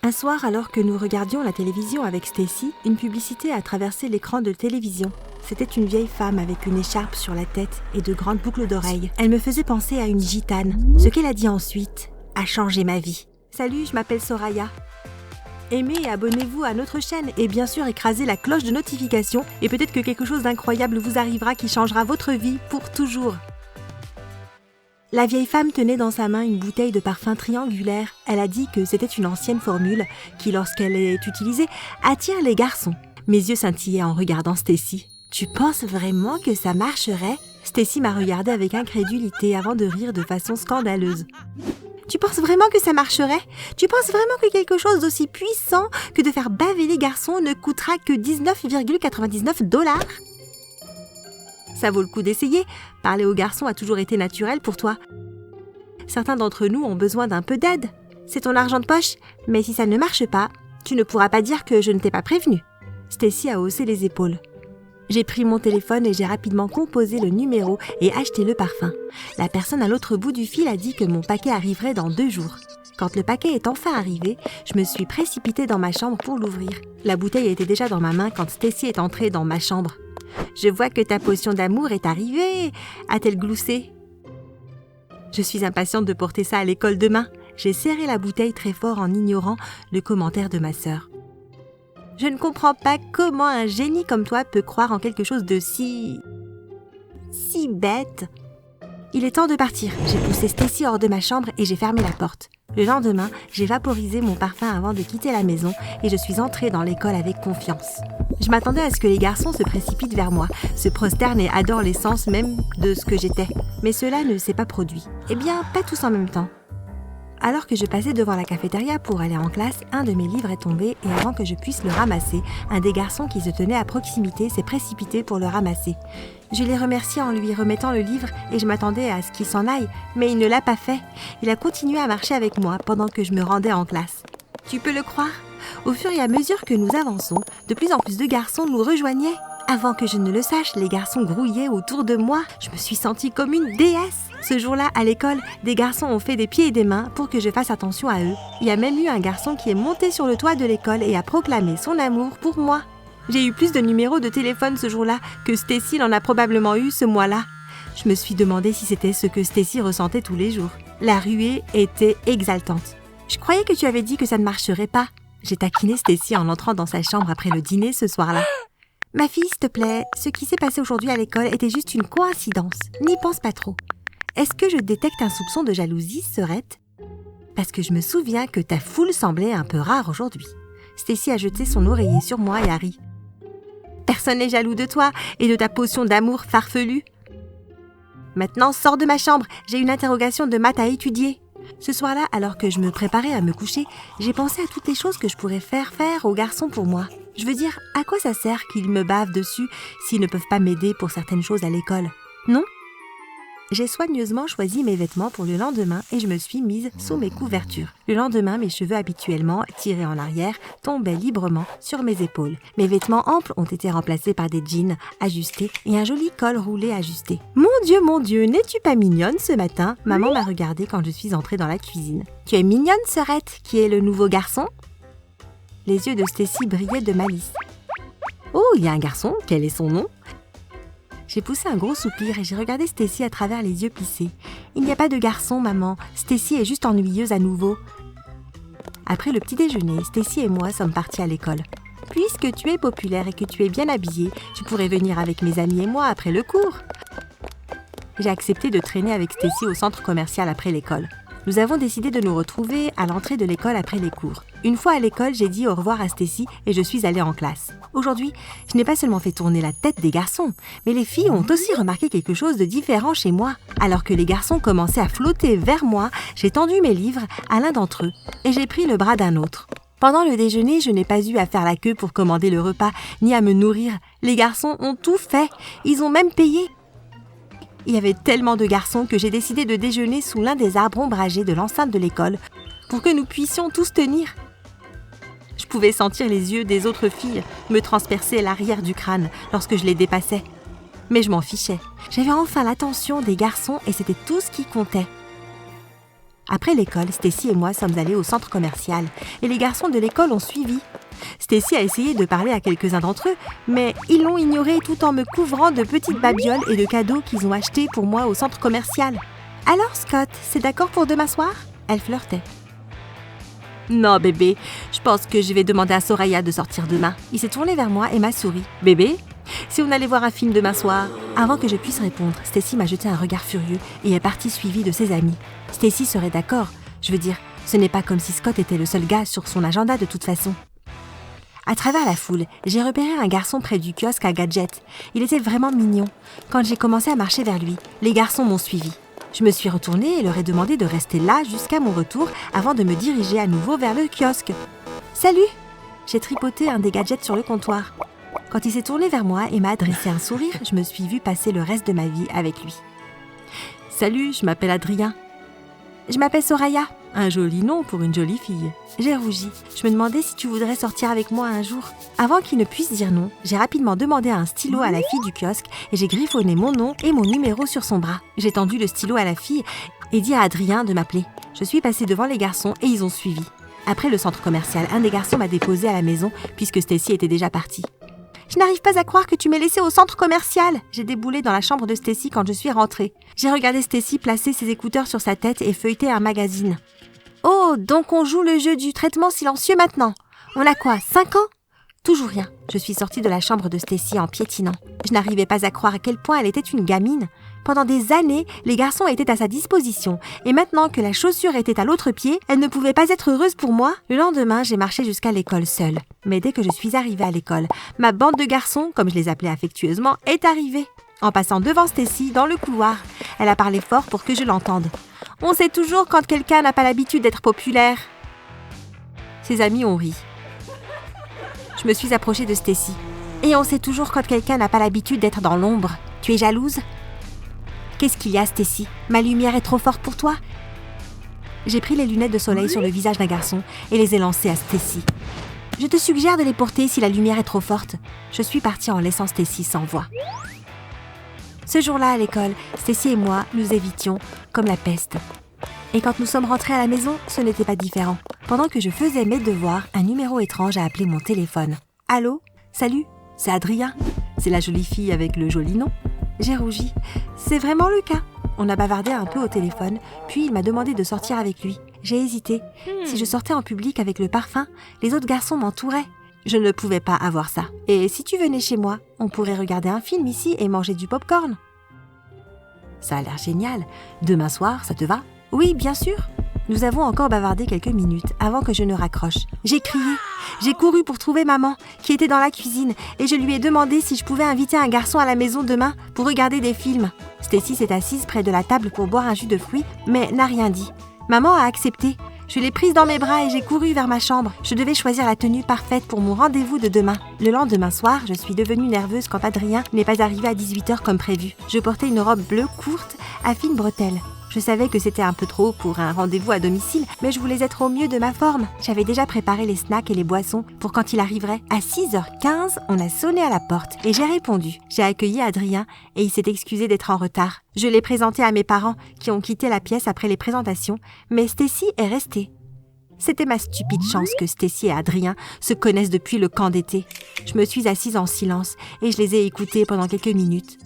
Un soir, alors que nous regardions la télévision avec Stacy, une publicité a traversé l'écran de télévision. C'était une vieille femme avec une écharpe sur la tête et de grandes boucles d'oreilles. Elle me faisait penser à une gitane. Ce qu'elle a dit ensuite a changé ma vie. Salut, je m'appelle Soraya. Aimez et abonnez-vous à notre chaîne et bien sûr écrasez la cloche de notification et peut-être que quelque chose d'incroyable vous arrivera qui changera votre vie pour toujours. La vieille femme tenait dans sa main une bouteille de parfum triangulaire. Elle a dit que c'était une ancienne formule qui, lorsqu'elle est utilisée, attire les garçons. Mes yeux scintillaient en regardant Stacy. « Tu penses vraiment que ça marcherait ?» Stacy m'a regardée avec incrédulité avant de rire de façon scandaleuse. « Tu penses vraiment que ça marcherait ? Tu penses vraiment que quelque chose d'aussi puissant que de faire baver les garçons ne coûtera que 19,99 $? Ça vaut le coup d'essayer. Parler aux garçons a toujours été naturel pour toi. Certains d'entre nous ont besoin d'un peu d'aide. C'est ton argent de poche, mais si ça ne marche pas, tu ne pourras pas dire que je ne t'ai pas prévenu. » Stacy a haussé les épaules. J'ai pris mon téléphone et j'ai rapidement composé le numéro et acheté le parfum. La personne à l'autre bout du fil a dit que mon paquet arriverait dans 2 jours. Quand le paquet est enfin arrivé, je me suis précipitée dans ma chambre pour l'ouvrir. La bouteille était déjà dans ma main quand Stacy est entrée dans ma chambre. « Je vois que ta potion d'amour est arrivée !» a-t-elle gloussé. Je suis impatiente de porter ça à l'école demain. J'ai serré la bouteille très fort en ignorant le commentaire de ma sœur. Je ne comprends pas comment un génie comme toi peut croire en quelque chose de si bête. Il est temps de partir. J'ai poussé Stacy hors de ma chambre et j'ai fermé la porte. Le lendemain, j'ai vaporisé mon parfum avant de quitter la maison et je suis entrée dans l'école avec confiance. Je m'attendais à ce que les garçons se précipitent vers moi, se prosternent et adorent l'essence même de ce que j'étais. Mais cela ne s'est pas produit. Eh bien, pas tous en même temps. Alors que je passais devant la cafétéria pour aller en classe, un de mes livres est tombé et avant que je puisse le ramasser, un des garçons qui se tenait à proximité s'est précipité pour le ramasser. Je l'ai remercié en lui remettant le livre et je m'attendais à ce qu'il s'en aille, mais il ne l'a pas fait. Il a continué à marcher avec moi pendant que je me rendais en classe. Tu peux le croire ? Au fur et à mesure que nous avançons, de plus en plus de garçons nous rejoignaient. Avant que je ne le sache, les garçons grouillaient autour de moi. Je me suis sentie comme une déesse. Ce jour-là, à l'école, des garçons ont fait des pieds et des mains pour que je fasse attention à eux. Il y a même eu un garçon qui est monté sur le toit de l'école et a proclamé son amour pour moi. J'ai eu plus de numéros de téléphone ce jour-là que Stacy en a probablement eu ce mois-là. Je me suis demandé si c'était ce que Stacy ressentait tous les jours. La ruée était exaltante. Je croyais que tu avais dit que ça ne marcherait pas. J'ai taquiné Stacy en entrant dans sa chambre après le dîner ce soir-là. Ma fille, s'il te plaît, ce qui s'est passé aujourd'hui à l'école était juste une coïncidence. N'y pense pas trop. Est-ce que je détecte un soupçon de jalousie, Sorette ? Parce que je me souviens que ta foule semblait un peu rare aujourd'hui. Stacy a jeté son oreiller sur moi et a ri. Personne n'est jaloux de toi et de ta potion d'amour farfelue. Maintenant, sors de ma chambre, j'ai une interrogation de maths à étudier. Ce soir-là, alors que je me préparais à me coucher, j'ai pensé à toutes les choses que je pourrais faire aux garçons pour moi. Je veux dire, à quoi ça sert qu'ils me bavent dessus s'ils ne peuvent pas m'aider pour certaines choses à l'école ? Non ? J'ai soigneusement choisi mes vêtements pour le lendemain et je me suis mise sous mes couvertures. Le lendemain, mes cheveux habituellement tirés en arrière tombaient librement sur mes épaules. Mes vêtements amples ont été remplacés par des jeans ajustés et un joli col roulé ajusté. Mon Dieu, n'es-tu pas mignonne ce matin ? Maman m'a regardée quand je suis entrée dans la cuisine. Tu es mignonne, Sorette, qui est le nouveau garçon ? Les yeux de Stacy brillaient de malice. Oh, il y a un garçon, quel est son nom ? J'ai poussé un gros soupir et j'ai regardé Stacy à travers les yeux plissés. Il n'y a pas de garçon, maman. Stacy est juste ennuyeuse à nouveau. Après le petit déjeuner, Stacy et moi sommes partis à l'école. Puisque tu es populaire et que tu es bien habillée, tu pourrais venir avec mes amis et moi après le cours. J'ai accepté de traîner avec Stacy au centre commercial après l'école. Nous avons décidé de nous retrouver à l'entrée de l'école après les cours. Une fois à l'école, j'ai dit au revoir à Stacy et je suis allée en classe. Aujourd'hui, je n'ai pas seulement fait tourner la tête des garçons, mais les filles ont aussi remarqué quelque chose de différent chez moi. Alors que les garçons commençaient à flotter vers moi, j'ai tendu mes livres à l'un d'entre eux et j'ai pris le bras d'un autre. Pendant le déjeuner, je n'ai pas eu à faire la queue pour commander le repas, ni à me nourrir. Les garçons ont tout fait, ils ont même payé. Il y avait tellement de garçons que j'ai décidé de déjeuner sous l'un des arbres ombragés de l'enceinte de l'école pour que nous puissions tous tenir. Je pouvais sentir les yeux des autres filles me transpercer l'arrière du crâne lorsque je les dépassais. Mais je m'en fichais. J'avais enfin l'attention des garçons et c'était tout ce qui comptait. Après l'école, Stacy et moi sommes allés au centre commercial et les garçons de l'école ont suivi. Stacy a essayé de parler à quelques-uns d'entre eux, mais ils l'ont ignoré tout en me couvrant de petites babioles et de cadeaux qu'ils ont achetés pour moi au centre commercial. « Alors Scott, c'est d'accord pour demain soir ?» Elle flirtait. « Non bébé, je pense que je vais demander à Soraya de sortir demain. » Il s'est tourné vers moi et m'a souri. « Bébé, si on allait voir un film demain soir ?» Avant que je puisse répondre, Stacy m'a jeté un regard furieux et est partie suivie de ses amis. Stacy serait d'accord. Je veux dire, ce n'est pas comme si Scott était le seul gars sur son agenda de toute façon. À travers la foule, j'ai repéré un garçon près du kiosque à gadgets. Il était vraiment mignon. Quand j'ai commencé à marcher vers lui, les garçons m'ont suivi. Je me suis retournée et leur ai demandé de rester là jusqu'à mon retour avant de me diriger à nouveau vers le kiosque. « Salut !» J'ai tripoté un des gadgets sur le comptoir. Quand il s'est tourné vers moi et m'a adressé un sourire, je me suis vue passer le reste de ma vie avec lui. « Salut, je m'appelle Adrien. »« Je m'appelle Soraya. » Un joli nom pour une jolie fille. J'ai rougi. Je me demandais si tu voudrais sortir avec moi un jour. Avant qu'il ne puisse dire non, j'ai rapidement demandé un stylo à la fille du kiosque et j'ai griffonné mon nom et mon numéro sur son bras. J'ai tendu le stylo à la fille et dit à Adrien de m'appeler. Je suis passée devant les garçons et ils ont suivi. Après le centre commercial, un des garçons m'a déposée à la maison puisque Stacy était déjà partie. « Je n'arrive pas à croire que tu m'aies laissée au centre commercial !» J'ai déboulé dans la chambre de Stacy quand je suis rentrée. J'ai regardé Stacy placer ses écouteurs sur sa tête et feuilleter un magazine. « Oh, donc on joue le jeu du traitement silencieux maintenant. On a quoi, 5 ans ?» Toujours rien. Je suis sortie de la chambre de Stacy en piétinant. Je n'arrivais pas à croire à quel point elle était une gamine. Pendant des années, les garçons étaient à sa disposition. Et maintenant que la chaussure était à l'autre pied, elle ne pouvait pas être heureuse pour moi. Le lendemain, j'ai marché jusqu'à l'école seule. Mais dès que je suis arrivée à l'école, ma bande de garçons, comme je les appelais affectueusement, est arrivée. En passant devant Stacy dans le couloir, elle a parlé fort pour que je l'entende. On sait toujours quand quelqu'un n'a pas l'habitude d'être populaire. Ses amis ont ri. Je me suis approchée de Stacy. Et on sait toujours quand quelqu'un n'a pas l'habitude d'être dans l'ombre. Tu es jalouse ? Qu'est-ce qu'il y a, Stacy ? Ma lumière est trop forte pour toi ? J'ai pris les lunettes de soleil sur le visage d'un garçon et les ai lancées à Stacy. Je te suggère de les porter si la lumière est trop forte. Je suis partie en laissant Stacy sans voix. Ce jour-là, à l'école, Stacy et moi, nous évitions comme la peste. Et quand nous sommes rentrés à la maison, ce n'était pas différent. Pendant que je faisais mes devoirs, un numéro étrange a appelé mon téléphone. « Allô ? Salut ? C'est Adrien ? C'est la jolie fille avec le joli nom ?» J'ai rougi. C'est vraiment le cas. On a bavardé un peu au téléphone, puis il m'a demandé de sortir avec lui. J'ai hésité. Si je sortais en public avec le parfum, les autres garçons m'entouraient. Je ne pouvais pas avoir ça. Et si tu venais chez moi, on pourrait regarder un film ici et manger du popcorn. Ça a l'air génial. Demain soir, ça te va ? Oui, bien sûr. Nous avons encore bavardé quelques minutes avant que je ne raccroche. J'ai crié. J'ai couru pour trouver maman, qui était dans la cuisine, et je lui ai demandé si je pouvais inviter un garçon à la maison demain pour regarder des films. Stacy s'est assise près de la table pour boire un jus de fruits, mais n'a rien dit. Maman a accepté. Je l'ai prise dans mes bras et j'ai couru vers ma chambre. Je devais choisir la tenue parfaite pour mon rendez-vous de demain. Le lendemain soir, je suis devenue nerveuse quand Adrien n'est pas arrivé à 18h comme prévu. Je portais une robe bleue courte à fines bretelles. Je savais que c'était un peu trop pour un rendez-vous à domicile, mais je voulais être au mieux de ma forme. J'avais déjà préparé les snacks et les boissons pour quand il arriverait. À 6h15, on a sonné à la porte et j'ai répondu. J'ai accueilli Adrien et il s'est excusé d'être en retard. Je l'ai présenté à mes parents qui ont quitté la pièce après les présentations, mais Stacy est restée. C'était ma stupide chance que Stacy et Adrien se connaissent depuis le camp d'été. Je me suis assise en silence et je les ai écoutés pendant quelques minutes.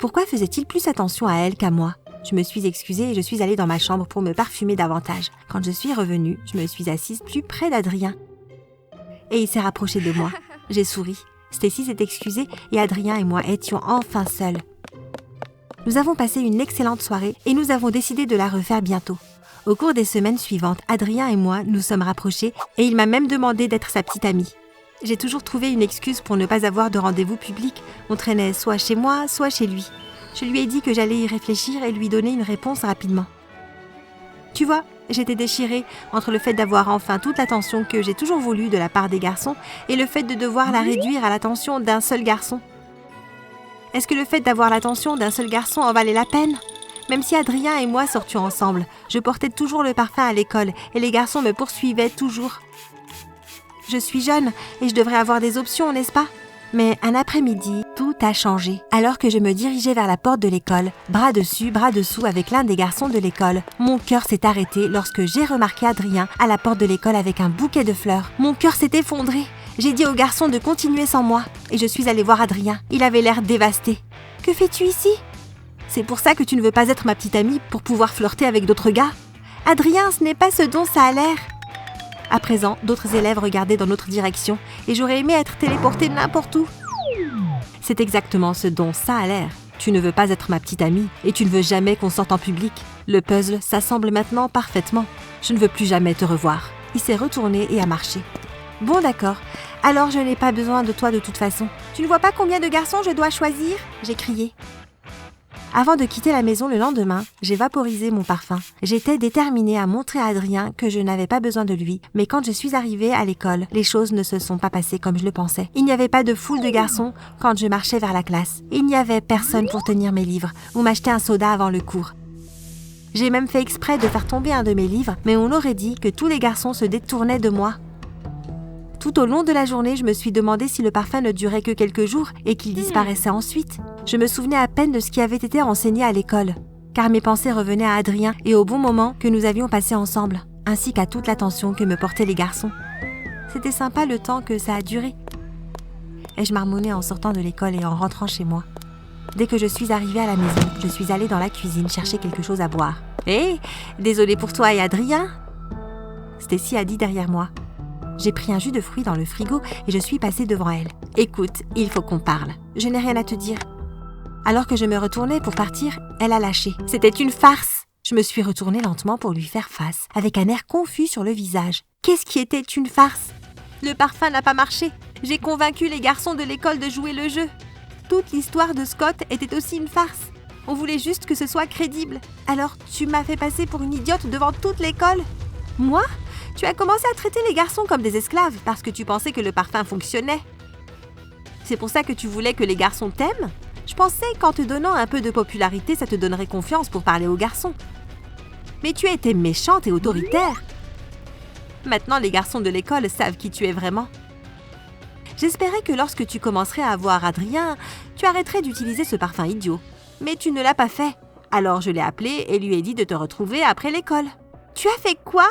Pourquoi faisait-il plus attention à elle qu'à moi ? Je me suis excusée et je suis allée dans ma chambre pour me parfumer davantage. Quand je suis revenue, je me suis assise plus près d'Adrien. Et il s'est rapproché de moi. J'ai souri. Stacy s'est excusée et Adrien et moi étions enfin seuls. Nous avons passé une excellente soirée et nous avons décidé de la refaire bientôt. Au cours des semaines suivantes, Adrien et moi nous sommes rapprochés et il m'a même demandé d'être sa petite amie. J'ai toujours trouvé une excuse pour ne pas avoir de rendez-vous public. On traînait soit chez moi, soit chez lui. Je lui ai dit que j'allais y réfléchir et lui donner une réponse rapidement. Tu vois, j'étais déchirée entre le fait d'avoir enfin toute l'attention que j'ai toujours voulu de la part des garçons et le fait de devoir la réduire à l'attention d'un seul garçon. Est-ce que le fait d'avoir l'attention d'un seul garçon en valait la peine ? Même si Adrien et moi sortions ensemble, je portais toujours le parfum à l'école et les garçons me poursuivaient toujours. Je suis jeune et je devrais avoir des options, n'est-ce pas ? Mais un après-midi, tout a changé. Alors que je me dirigeais vers la porte de l'école, bras dessus, bras dessous avec l'un des garçons de l'école, mon cœur s'est arrêté lorsque j'ai remarqué Adrien à la porte de l'école avec un bouquet de fleurs. Mon cœur s'est effondré. J'ai dit au garçon de continuer sans moi et je suis allée voir Adrien. Il avait l'air dévasté. « Que fais-tu ici ?»« C'est pour ça que tu ne veux pas être ma petite amie pour pouvoir flirter avec d'autres gars ? Adrien, ce n'est pas ce dont ça a l'air. » À présent, d'autres élèves regardaient dans notre direction et j'aurais aimé être téléportée n'importe où. C'est exactement ce dont ça a l'air. Tu ne veux pas être ma petite amie et tu ne veux jamais qu'on sorte en public. Le puzzle s'assemble maintenant parfaitement. Je ne veux plus jamais te revoir. Il s'est retourné et a marché. Bon d'accord, alors je n'ai pas besoin de toi de toute façon. Tu ne vois pas combien de garçons je dois choisir ? J'ai crié. Avant de quitter la maison le lendemain, j'ai vaporisé mon parfum. J'étais déterminée à montrer à Adrien que je n'avais pas besoin de lui. Mais quand je suis arrivée à l'école, les choses ne se sont pas passées comme je le pensais. Il n'y avait pas de foule de garçons quand je marchais vers la classe. Il n'y avait personne pour tenir mes livres ou m'acheter un soda avant le cours. J'ai même fait exprès de faire tomber un de mes livres, mais on aurait dit que tous les garçons se détournaient de moi. Tout au long de la journée, je me suis demandé si le parfum ne durait que quelques jours et qu'il disparaissait ensuite. Je me souvenais à peine de ce qui avait été enseigné à l'école, car mes pensées revenaient à Adrien et au bon moment que nous avions passé ensemble, ainsi qu'à toute l'attention que me portaient les garçons. C'était sympa le temps que ça a duré. Et je marmonnais en sortant de l'école et en rentrant chez moi. Dès que je suis arrivée à la maison, je suis allée dans la cuisine chercher quelque chose à boire. « Hé, désolée pour toi et Adrien !» Stacy a dit derrière moi. J'ai pris un jus de fruits dans le frigo et je suis passée devant elle. « Écoute, il faut qu'on parle. Je n'ai rien à te dire. » Alors que je me retournais pour partir, elle a lâché. C'était une farce. Je me suis retournée lentement pour lui faire face, avec un air confus sur le visage. Qu'est-ce qui était une farce ? Le parfum n'a pas marché. J'ai convaincu les garçons de l'école de jouer le jeu. Toute l'histoire de Scott était aussi une farce. On voulait juste que ce soit crédible. Alors tu m'as fait passer pour une idiote devant toute l'école ? Moi ? Tu as commencé à traiter les garçons comme des esclaves parce que tu pensais que le parfum fonctionnait. C'est pour ça que tu voulais que les garçons t'aiment ? Je pensais qu'en te donnant un peu de popularité, ça te donnerait confiance pour parler aux garçons. Mais tu as été méchante et autoritaire. Maintenant, les garçons de l'école savent qui tu es vraiment. J'espérais que lorsque tu commencerais à voir Adrien, tu arrêterais d'utiliser ce parfum idiot. Mais tu ne l'as pas fait. Alors je l'ai appelé et lui ai dit de te retrouver après l'école. Tu as fait quoi ?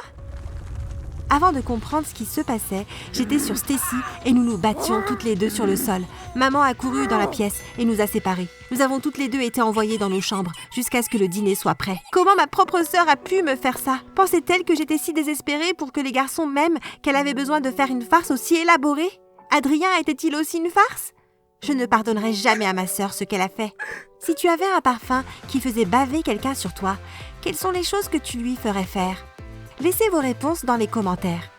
Avant de comprendre ce qui se passait, j'étais sur Stacy et nous nous battions toutes les deux sur le sol. Maman a couru dans la pièce et nous a séparés. Nous avons toutes les deux été envoyées dans nos chambres jusqu'à ce que le dîner soit prêt. Comment ma propre sœur a pu me faire ça ? Pensait-elle que j'étais si désespérée pour que les garçons m'aiment qu'elle avait besoin de faire une farce aussi élaborée ? Adrien était-il aussi une farce ? Je ne pardonnerai jamais à ma sœur ce qu'elle a fait. Si tu avais un parfum qui faisait baver quelqu'un sur toi, quelles sont les choses que tu lui ferais faire ? Laissez vos réponses dans les commentaires.